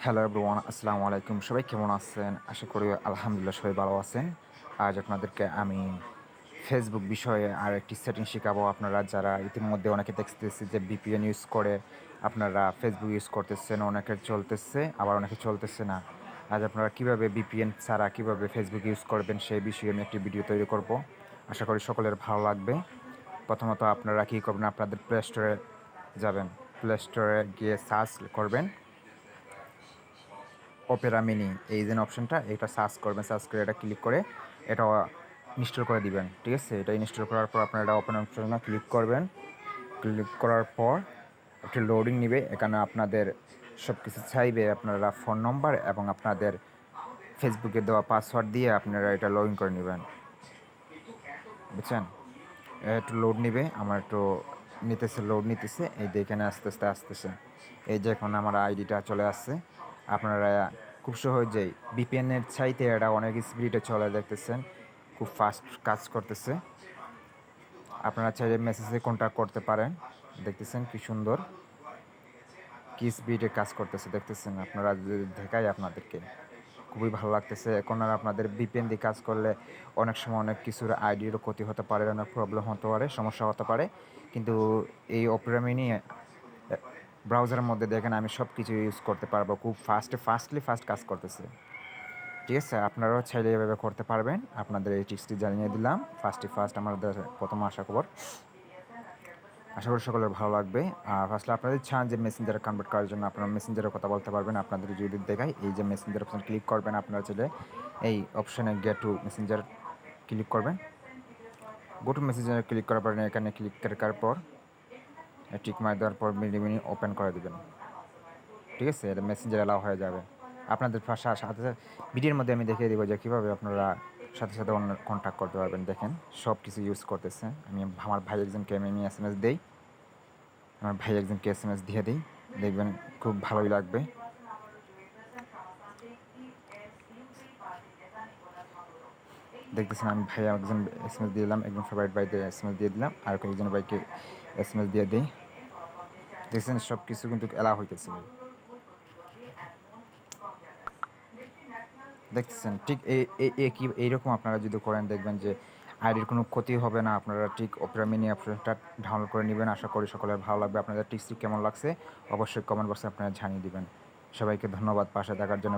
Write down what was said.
Hello everyone, আসসালামু আলাইকুম। সবাই কেমন আছেন? আশা করি আলহামদুলিল্লাহ সবাই ভালো আছেন। আজ আপনাদেরকে আমি ফেসবুক বিষয়ে আর একটি সেটিং শেখাবো। আপনারা যারা ইতিমধ্যে অনেকে দেখতেছি যে ভিপিএন ইউজ করে আপনারা ফেসবুক ইউজ করতেছেন, অনেকের চলতেছে আবার অনেকে চলতেছে না। আজ আপনারা কীভাবে ভিপিএন ছাড়া কীভাবে ফেসবুক ইউজ করবেন সেই বিষয়ে আমি একটি ভিডিও তৈরি করব। আশা করি সকলের ভালো লাগবে। প্রথমত আপনারা কী করবেন, আপনাদের প্লে স্টোরে যাবেন। প্লে স্টোরে গিয়ে সার্চ করবেন অপেরা মিনি, এই যে অপশনটা, এটা সার্চ করবেন। সার্চ করে এটা ক্লিক করে এটা ইনস্টল করে দিবেন। ঠিক আছে, এটা ইনস্টল করার পর আপনারা এটা ওপেন অপশনে ক্লিক করবেন। ক্লিক করার পর একটু লোডিং নেবে। এখানে আপনাদের সব কিছু চাইবে, আপনারা ফোন নম্বর এবং আপনাদের ফেসবুকে দেওয়া পাসওয়ার্ড দিয়ে আপনারা এটা লগ ইন করে নেবেন। বুঝছেন? একটু লোড নিবে, আমার একটু নিতেছে, লোড নিতেছে। এই যে এখানে আস্তে আস্তে আসতেছে। এই যে এখন আমার আইডিটা চলে আসছে। আপনারা খুব সহজেই ভিপিএনের চাইতে এটা অনেক স্পিডে চলে, দেখতেছেন খুব ফাস্ট কাজ করতেছে। আপনারা চাইলে মেসেজে কন্ট্যাক্ট করতে পারেন। দেখতেছেন কি সুন্দর, কি স্পিডে কাজ করতেছে দেখতেছেন। আপনারা দেখাই আপনাদেরকে খুবই ভালো লাগতেছে। এখন আর আপনাদের ভিপিএন দিয়ে কাজ করলে অনেক সময় অনেক কিছুর আইডিরও ক্ষতি হতে পারে, অনেক প্রবলেম হতে পারে, সমস্যা হতে পারে। কিন্তু এই অপেরা মিনি ব্রাউজারের মধ্যে দেখেন আমি সব কিছু ইউজ করতে পারবো, খুব ফাস্টলি কাজ করতেছে। ঠিক আছে, আপনারাও চাইলে এভাবে করতে পারবেন। আপনাদের এই টিপসটি জানিয়ে দিলাম। ফাস্ট আমাদের প্রথম খবর। আশা করি সকলের ভালো লাগবে। আর ফার্স্টে আপনাদের চান যে মেসেঞ্জারে কনভার্ট করার জন্য আপনারা মেসেঞ্জারে কথা বলতে পারবেন। আপনাদের যদি দেখায় এই যে মেসেঞ্জার অপশন ক্লিক করবেন, আপনারা চাইলে এই অপশানে গেট টু মেসেঞ্জার ক্লিক করবেন। গো টু মেসেঞ্জারে ক্লিক করার পর এখানে ক্লিক করার পর টিক মার দেওয়ার পর মিনি ওপেন করে দেবেন। ঠিক আছে, এটা মেসেঞ্জার অ্যালাউ হয়ে যাবে। আপনাদের সাথে ভিডিওর মধ্যে আমি দেখিয়ে দেবো যে কীভাবে আপনারা সাথে সাথে অন্য কন্ট্যাক্ট করতে পারবেন। দেখেন সব কিছু ইউজ করতেছে। আমি আমার ভাই একজনকে আমি এসএমএস দিই, আমার ভাই একজনকে এসএমএস দিয়ে দিই, দেখবেন খুব ভালোই লাগবে। দেখতেছেন আমি ভাই একজন এসএমএস দিয়ে দিলাম, একজন ফেভারিট ভাইদের এসএমএস দিয়ে দিলাম, আর কয়েকজন ভাইকে এসএমএস দিয়ে দিই। দেখছেন সব কিছু কিন্তু অ্যালাউ হইতেছে। দেখতেছেন ঠিক এইরকম আপনারা যদি করেন দেখবেন যে আইডির কোনো ক্ষতি হবে না। আপনারা ঠিক অপেরা মিনি অপশনটা ডাউনলোড করে নেবেন। আশা করি সকলের ভালো লাগবে। আপনাদের টিপসটি কেমন লাগছে অবশ্যই কমেন্ট বক্সে আপনারা জানিয়ে দিবেন। সবাইকে ধন্যবাদ পাশে থাকার জন্য।